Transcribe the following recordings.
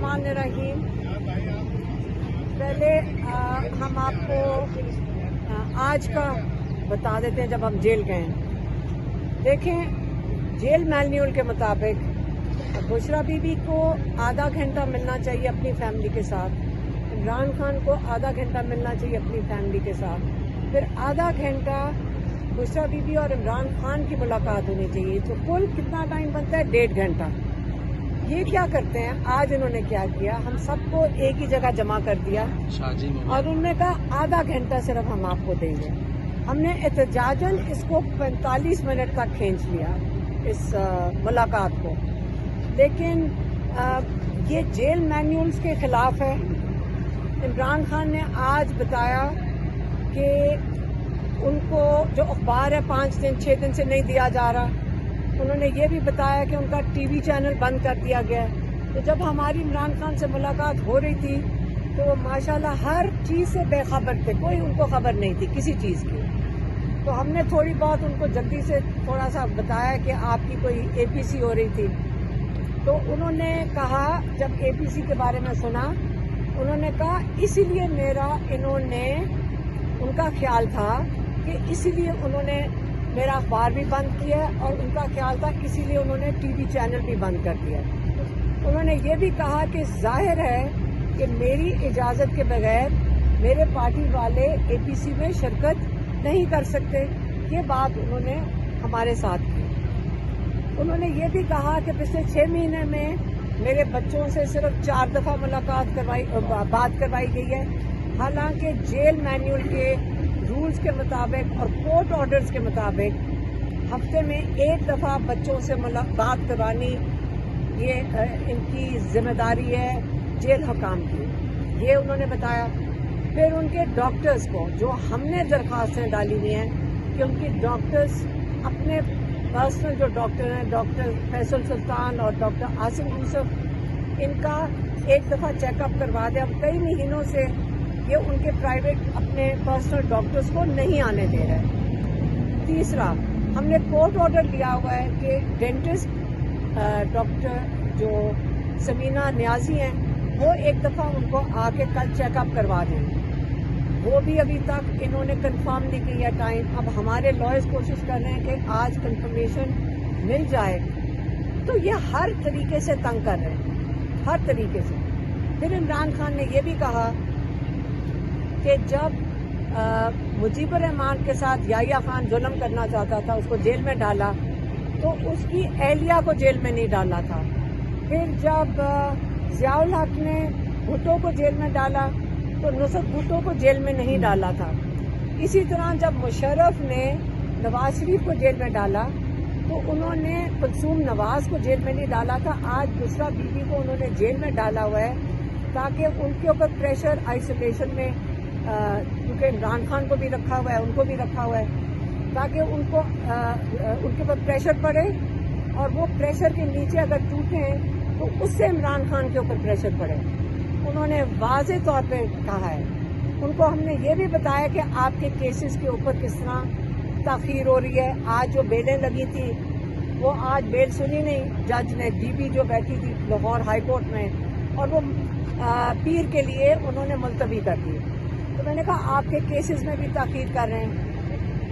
बिस्मिल्लाहिर्रहमानिर्रहीम। पहले हम आपको आज का बता देते हैं जब हम जेल गए। देखें, जेल मैन्यूअल के मुताबिक बुशरा बीबी को आधा घंटा मिलना चाहिए अपनी फैमिली के साथ, इमरान खान को आधा घंटा मिलना चाहिए अपनी फैमिली के साथ, फिर आधा घंटा बुशरा बीबी और इमरान खान की मुलाकात होनी चाहिए। तो कुल कितना टाइम बनता है? 1.5 घंटा। ये क्या करते हैं, आज इन्होंने क्या किया, हम सबको एक ही जगह जमा कर दिया और उन्होंने कहा आधा घंटा सिर्फ हम आपको देंगे। हमने एहतजाजन इसको 45 मिनट तक खींच लिया इस मुलाकात को, लेकिन ये जेल मैन्यूल्स के खिलाफ है। इमरान खान ने आज बताया कि उनको जो अखबार है 5 दिन 6 दिन से नहीं दिया जा रहा। उन्होंने ये भी बताया कि उनका टीवी चैनल बंद कर दिया गया। तो जब हमारी इमरान खान से मुलाकात हो रही थी तो वो माशाल्लाह हर चीज़ से बेखबर थे, कोई उनको खबर नहीं थी किसी चीज़ की। तो हमने थोड़ी बहुत उनको जल्दी से थोड़ा सा बताया कि आपकी कोई एपीसी हो रही थी। तो उन्होंने कहा, जब एपीसी के बारे में सुना, उन्होंने कहा इसीलिए उनका ख्याल था कि इसीलिए उन्होंने मेरा अखबार भी बंद किया और उनका ख्याल था इसीलिए उन्होंने टीवी चैनल भी बंद कर दिया। उन्होंने ये भी कहा कि जाहिर है कि मेरी इजाज़त के बगैर मेरे पार्टी वाले एपीसी में शिरकत नहीं कर सकते। ये बात उन्होंने हमारे साथ की। उन्होंने ये भी कहा कि पिछले 6 महीने में मेरे बच्चों से सिर्फ 4 दफ़ा बात करवाई गई है। हालांकि जेल मैन्यूअल के रूल्स के मुताबिक और कोर्ट ऑर्डर्स के मुताबिक हफ्ते में 1 दफ़ा बच्चों से बात करवानी ये इनकी जिम्मेदारी है जेल हुकाम की, ये उन्होंने बताया। फिर उनके डॉक्टर्स को, जो हमने दरख्वास्तें डाली हुई हैं कि उनकी डॉक्टर्स अपने पर्सनल जो डॉक्टर हैं, डॉक्टर फैसल सुल्तान और डॉक्टर आसिम यूसुफ, इनका 1 दफ़ा चेकअप करवा दें। अब कई महीनों से ये उनके प्राइवेट अपने पर्सनल डॉक्टर्स को नहीं आने दे रहे। तीसरा, हमने कोर्ट ऑर्डर लिया हुआ है कि डेंटिस्ट डॉक्टर जो समीना नियाजी हैं वो 1 दफ़ा उनको आके कल चेकअप करवा दें। वो भी अभी तक इन्होंने कंफर्म नहीं किया टाइम। अब हमारे लॉयर्स कोशिश कर रहे हैं कि आज कंफर्मेशन मिल जाए। तो ये हर तरीके से तंग कर रहे हैं, हर तरीके से। फिर इमरान खान ने ये भी कहा कि जब मुजीबुर रहमान के साथ याहिया खान जुल्म करना चाहता था, उसको जेल में डाला, तो उसकी अहलिया को जेल में नहीं डाला था। फिर जब ज़ियाउल हक ने भुट्टो को जेल में डाला तो नुसरत भुट्टो को जेल में नहीं डाला था। इसी तरह जब मुशर्रफ ने नवाज शरीफ को जेल में डाला तो उन्होंने कुलसूम नवाज को जेल में नहीं डाला था। आज बुशरा बीबी को उन्होंने जेल में डाला हुआ है ताकि उनके ऊपर प्रेशर, आइसोलेशन में, क्योंकि इमरान खान को भी रखा हुआ है, उनको भी रखा हुआ है, ताकि उनके ऊपर प्रेशर पड़े और वो प्रेशर के नीचे अगर टूटें तो उससे इमरान खान के ऊपर प्रेशर पड़े। उन्होंने वाज़ेह तौर पे कहा है। उनको हमने ये भी बताया कि आपके केसेस के ऊपर किस तरह ताख़ीर हो रही है। आज जो बेलें लगी थी वो आज बेल सुनी नहीं जज ने। डीबी जो बैठी थी लाहौर हाई कोर्ट में, और वो पीर के लिए उन्होंने मुलतवी कर दी। तो मैंने कहा आपके केसेस में भी ताक़ीद कर रहे हैं।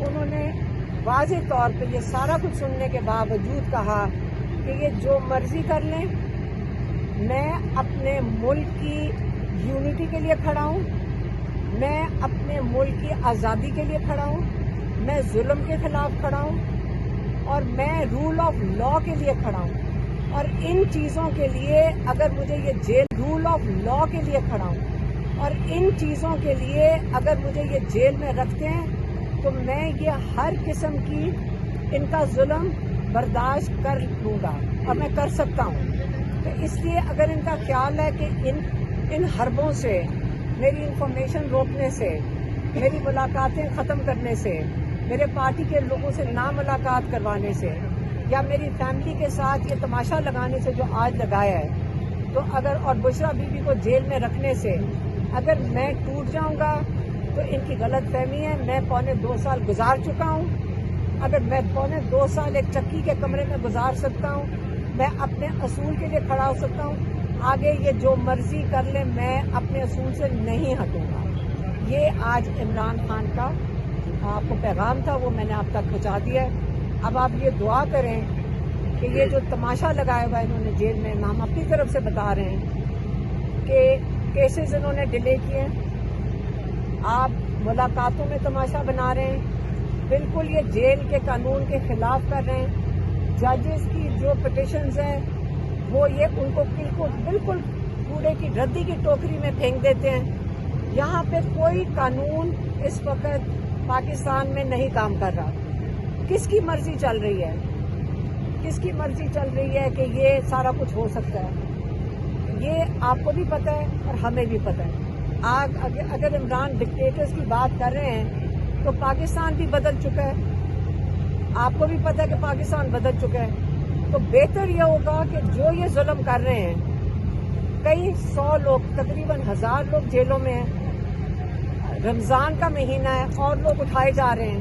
उन्होंने वाज़ेह तौर पे ये सारा कुछ सुनने के बावजूद कहा कि ये जो मर्जी कर लें, मैं अपने मुल्क की यूनिटी के लिए खड़ा हूँ, मैं अपने मुल्क की आज़ादी के लिए खड़ा हूँ, मैं जुल्म के खिलाफ खड़ा हूँ और मैं रूल ऑफ लॉ के लिए खड़ा हूँ। और इन चीज़ों के लिए अगर मुझे ये जेल, रूल ऑफ लॉ के लिए खड़ा हूँ और इन चीज़ों के लिए अगर मुझे ये जेल में रखते हैं तो मैं ये हर किस्म की इनका जुल्म बर्दाश्त कर लूँगा और मैं कर सकता हूँ। तो इसलिए अगर इनका ख्याल है कि इन हरबों से, मेरी इंफॉर्मेशन रोकने से, मेरी मुलाकातें ख़त्म करने से, मेरे पार्टी के लोगों से ना मुलाकात करवाने से, या मेरी फैमिली के साथ ये तमाशा लगाने से जो आज लगाया है, तो अगर और बुशरा बीबी को जेल में रखने से अगर मैं टूट जाऊंगा तो इनकी गलत फहमी है। मैं 2.25 साल गुजार चुका हूँ। अगर मैं 2.25 साल एक चक्की के कमरे में गुजार सकता हूँ, मैं अपने असूल के लिए खड़ा हो सकता हूँ, آگے یہ جو مرضی کر لیں، میں اپنے اصول سے نہیں ہٹوں گا. یہ آج عمران خان کا آپ کو پیغام تھا، وہ میں نے آپ تک پہنچا دیا ہے. اب آپ یہ دعا کریں کہ یہ جو تماشا لگایا ہوا ہے انہوں نے جیل میں، ہم اپنی طرف سے بتا رہے ہیں کہ کیسز انہوں نے ڈیلے کیے ہیں. آپ ملاقاتوں میں تماشا بنا رہے ہیں، بالکل یہ جیل کے قانون کے خلاف کر رہے ہیں. ججز کی جو پٹیشنز ہیں وہ یہ ان کو بالکل کوڑے کی ردی کی ٹوکری میں پھینک دیتے ہیں. یہاں پہ کوئی قانون اس وقت پاکستان میں نہیں کام کر رہا. کس کی مرضی چل رہی ہے؟ کس کی مرضی چل رہی ہے کہ یہ سارا کچھ ہو سکتا ہے؟ یہ آپ کو بھی پتہ ہے اور ہمیں بھی پتہ ہے. اگر عمران ڈکٹیٹرز کی بات کر رہے ہیں تو پاکستان بھی بدل چکا ہے. آپ کو بھی پتہ ہے کہ پاکستان بدل چکا ہے. تو بہتر یہ ہوگا کہ جو یہ ظلم کر رہے ہیں، کئی 100 لوگ، تقریباً 1000 لوگ جیلوں میں ہیں، رمضان کا مہینہ ہے اور لوگ اٹھائے جا رہے ہیں.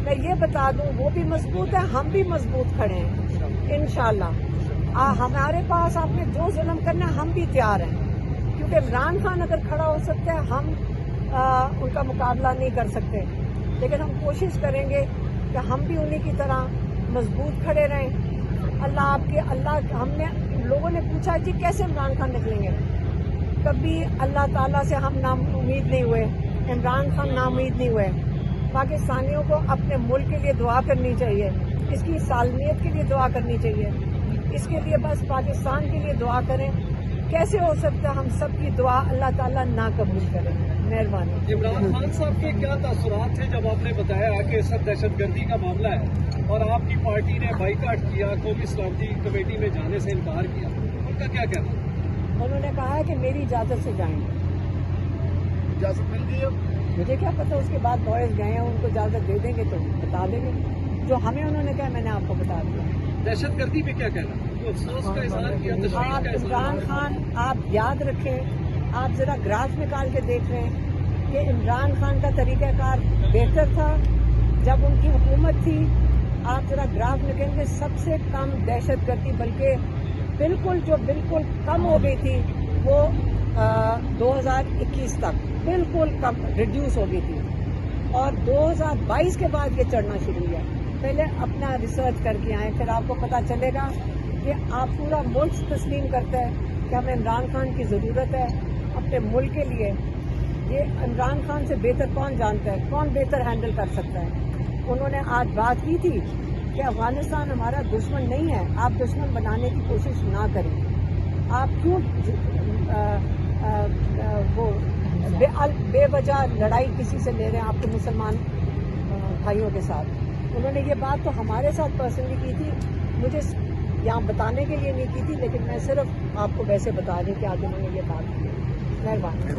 میں یہ بتا دوں وہ بھی مضبوط ہے، ہم بھی مضبوط کھڑے ہیں انشاءاللہ. ہمارے پاس آپ نے جو ظلم کرنا ہے ہم بھی تیار ہیں، کیونکہ عمران خان اگر کھڑا ہو سکتا ہے ہم ان کا مقابلہ نہیں کر سکتے. لیکن ہم کوشش کریں گے کہ ہم بھی انہی کی طرح مضبوط کھڑے رہیں. ہم نے لوگوں نے پوچھا جی کیسے عمران خان نکلیں گے؟ کبھی اللہ تعالیٰ سے ہم امید نہیں ہوئے، عمران خان امید نہیں ہوئے. پاکستانیوں کو اپنے ملک کے لیے دعا کرنی چاہیے، اس کی سالمیت کے لیے دعا کرنی چاہیے. اس کے لیے بس پاکستان کے لیے دعا کریں. کیسے ہو سکتا ہے ہم سب کی دعا اللہ تعالیٰ نہ قبول کریں؟ مہربانی. عمران خان صاحب کے کیا تاثرات تھے جب آپ نے بتایا کہ سب دہشت گردی کا معاملہ ہے اور آپ کی پارٹی نے بائیکاٹ کیا، قومی سلامتی کمیٹی میں جانے سے انکار کیا؟ ان کا کیا کہنا؟ انہوں نے کہا ہے کہ میری اجازت سے جائیں. اجازت مل گئی؟ اب مجھے کیا پتا، اس کے بعد بوائز گئے ہیں، ان کو اجازت دے دیں گے تو بتا دیں گے. جو ہمیں انہوں نے کہا میں نے آپ کو بتا دیا. دہشت گردی پہ کیا کہنا؟ افسوس کا اظہار کیا، تشویش کا آپ اظہار. عمران خان آپ یاد رکھیں، آپ ذرا گراف نکال کے دیکھ رہے ہیں کہ عمران خان کا طریقہ کار بہتر تھا جب ان کی حکومت تھی. آپ ذرا گراف نکالیں گے، سب سے کم دہشت گردی، بلکہ بالکل کم ہو گئی تھی وہ 2021 تک بالکل کم ریڈیوس ہو گئی تھی، اور 2022 کے بعد یہ چڑھنا شروع ہوا. پہلے اپنا ریسرچ کر کے آئیں، پھر آپ کو پتہ چلے گا کہ آپ پورا ملک تسلیم کرتا ہے کہ ہمیں عمران خان کی ضرورت ہے اپنے ملک کے لیے. یہ عمران خان سے بہتر کون جانتا ہے، کون بہتر ہینڈل کر سکتا ہے. انہوں نے آج بات کی تھی کہ افغانستان ہمارا دشمن نہیں ہے، آپ دشمن بنانے کی کوشش نہ کریں. آپ کیوں وہ بے وجہ لڑائی کسی سے لے رہے ہیں آپ کے مسلمان بھائیوں کے ساتھ؟ انہوں نے یہ بات تو ہمارے ساتھ پرسنلی کی تھی، مجھے یہاں بتانے کے لیے نہیں کی تھی، لیکن میں صرف آپ کو ویسے بتا دوں کہ آج انہوں نے یہ بات کی. مہربانی.